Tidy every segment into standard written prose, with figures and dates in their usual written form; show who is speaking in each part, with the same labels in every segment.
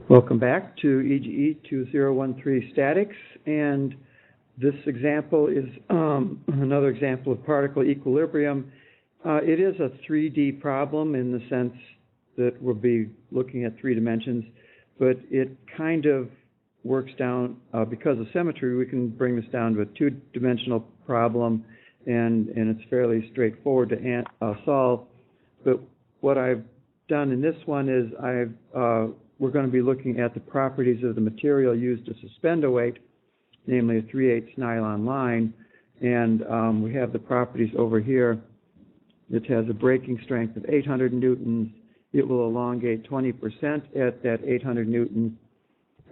Speaker 1: Welcome back to EGE 2013 Statics, and this example is another example of particle equilibrium. It is a 3D problem in the sense that we'll be looking at 3 dimensions, but it kind of works down, because of symmetry, we can bring this down to a 2-dimensional problem, and it's fairly straightforward to solve. But what I've done in this one is we're going to be looking at the properties of the material used to suspend a weight, namely a 3/8 nylon line, and we have the properties over here. It has a breaking strength of 800 newtons. It will elongate 20% at that 800 newtons,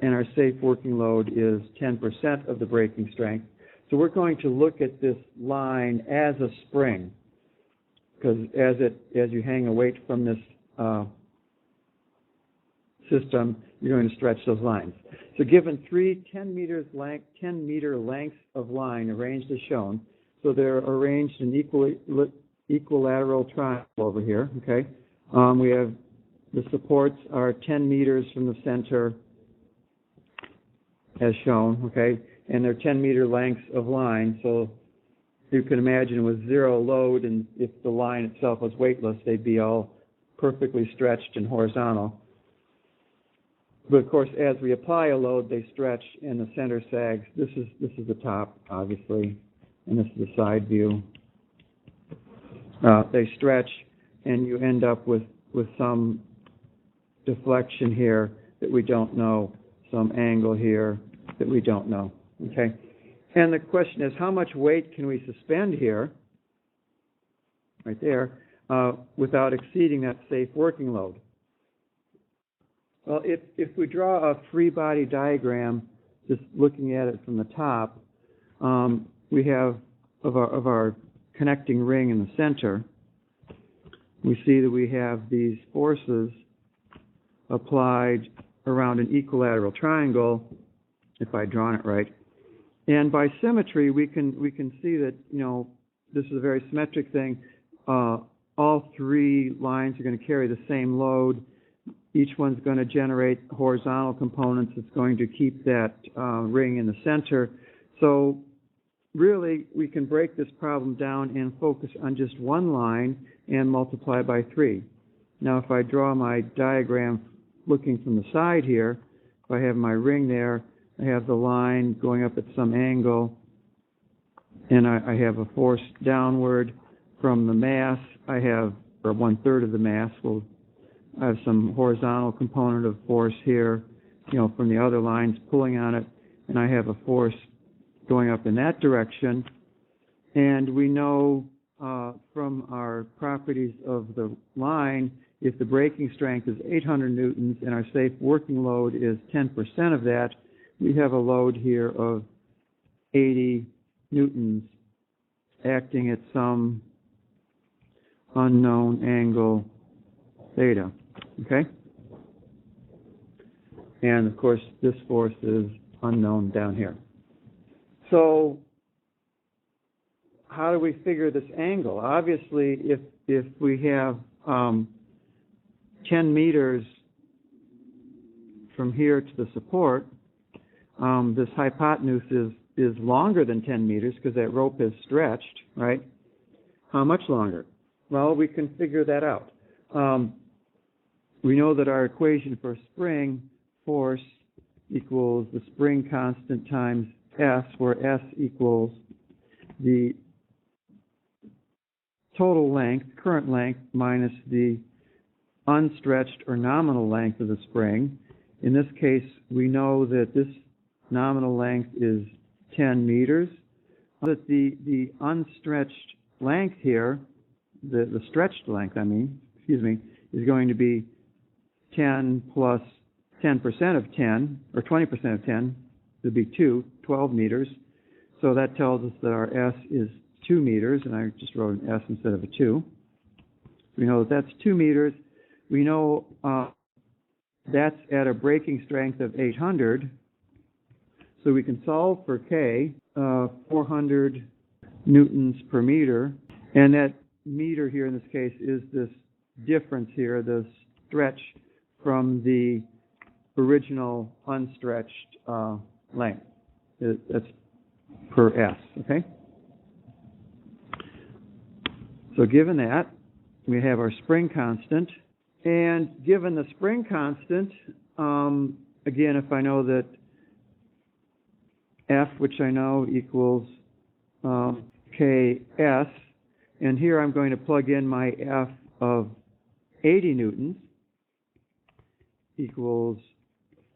Speaker 1: and our safe working load is 10% of the breaking strength. So we're going to look at this line as a spring, because as you hang a weight from this system, you're going to stretch those lines. So given 3 10-meter lengths of line arranged as shown, so they're arranged in equilateral triangle over here, okay? We have the supports are 10 meters from the center as shown, okay? And they're 10-meter lengths of line, so you can imagine with zero load, and if the line itself was weightless, they'd be all perfectly stretched and horizontal. But of course, as we apply a load, they stretch and the center sags. This is the top, obviously, and this is the side view. They stretch, and you end up with some deflection here that we don't know, some angle here that we don't know. Okay, and the question is, how much weight can we suspend here, right there, without exceeding that safe working load? Well, if we draw a free body diagram, just looking at it from the top, we have of our connecting ring in the center, we see that we have these forces applied around an equilateral triangle, if I'd drawn it right. And by symmetry, we can see that, you know, this is a very symmetric thing. All 3 lines are going to carry the same load. Each one's going to generate horizontal components that's going to keep that ring in the center. So really, we can break this problem down and focus on just one line and multiply by 3. Now, if I draw my diagram looking from the side here, if I have my ring there, I have the line going up at some angle, and I have a force downward from the mass. I have, or 1/3 of the mass, I have some horizontal component of force here, you know, from the other lines pulling on it, and I have a force going up in that direction. And we know from our properties of the line, if the breaking strength is 800 newtons and our safe working load is 10% of that, we have a load here of 80 newtons acting at some unknown angle theta. Okay? And of course, this force is unknown down here. So how do we figure this angle? Obviously, if we have 10 meters from here to the support, this hypotenuse is longer than 10 meters because that rope is stretched, right? How much longer? Well, we can figure that out. We know that our equation for spring force equals the spring constant times S, where S equals the total length, current length, minus the unstretched or nominal length of the spring. In this case, we know that this nominal length is 10 meters. That the unstretched length here, the stretched length, is going to be 10 plus 10% of 10, or 20% of 10, would be 12 meters. So that tells us that our S is 2 meters, and I just wrote an S instead of a 2. We know that that's 2 meters. We know that's at a breaking strength of 800. So we can solve for K, 400 newtons per meter, and that meter here in this case is this difference here, this stretch from the original unstretched length. That's per S, okay? So given that, we have our spring constant. And given the spring constant, again, if I know that F, which I know, equals Ks, and here I'm going to plug in my F of 80 newtons equals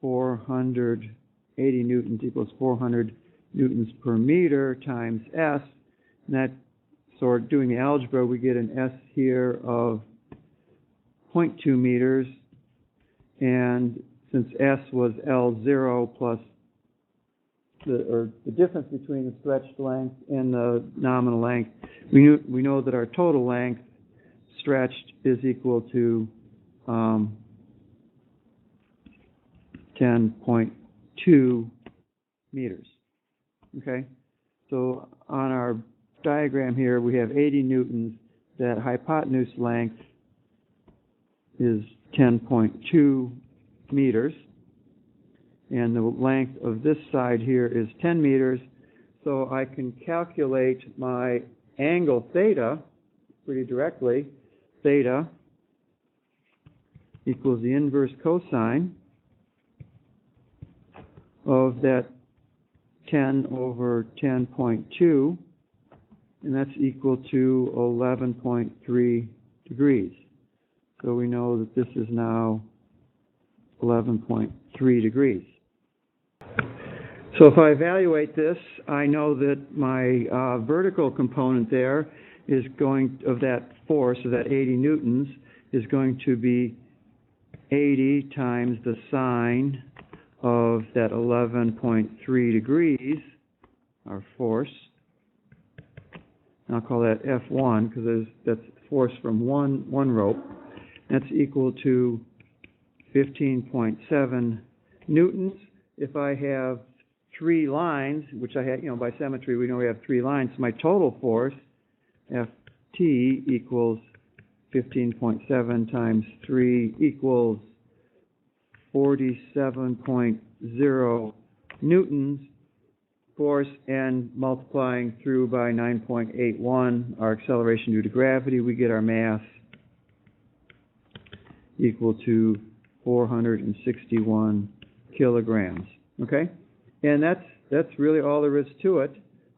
Speaker 1: 80 newtons equals 400 newtons per meter times S. And that, so doing the algebra, we get an S here of 0.2 meters. And since S was L0 plus the difference between the stretched length and the nominal length, we know that our total length stretched is equal to 10.2 meters. Okay? So on our diagram here, we have 80 newtons. That hypotenuse length is 10.2 meters. And the length of this side here is 10 meters. So I can calculate my angle theta pretty directly. Theta equals the inverse cosine of that 10 over 10.2, and that's equal to 11.3 degrees. So we know that this is now 11.3 degrees. So if I evaluate this, I know that my vertical component there is going, of that force, of that 80 newtons, is going to be 80 times the sine of that 11.3 degrees, our force. And I'll call that F1 because that's force from one rope. That's equal to 15.7 newtons. If I have 3 lines, which I had, by symmetry we know we have 3 lines, so my total force, Ft, equals 15.7 times 3 equals 47.0 newtons force, and multiplying through by 9.81, our acceleration due to gravity, we get our mass equal to 461 kilograms. Okay? And that's really all there is to it.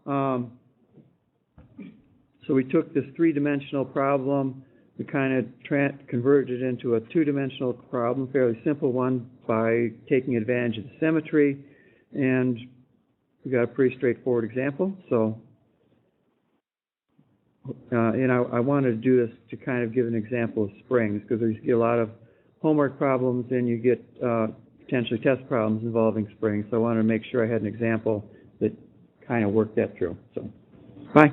Speaker 1: So we took this 3-dimensional problem, we kind of converted it into a 2-dimensional problem, fairly simple one, by taking advantage of the symmetry, and we got a pretty straightforward example. So, and I wanted to do this to kind of give an example of springs, because you get a lot of homework problems and you get potentially test problems involving springs. So I wanted to make sure I had an example that kind of worked that through. So, bye.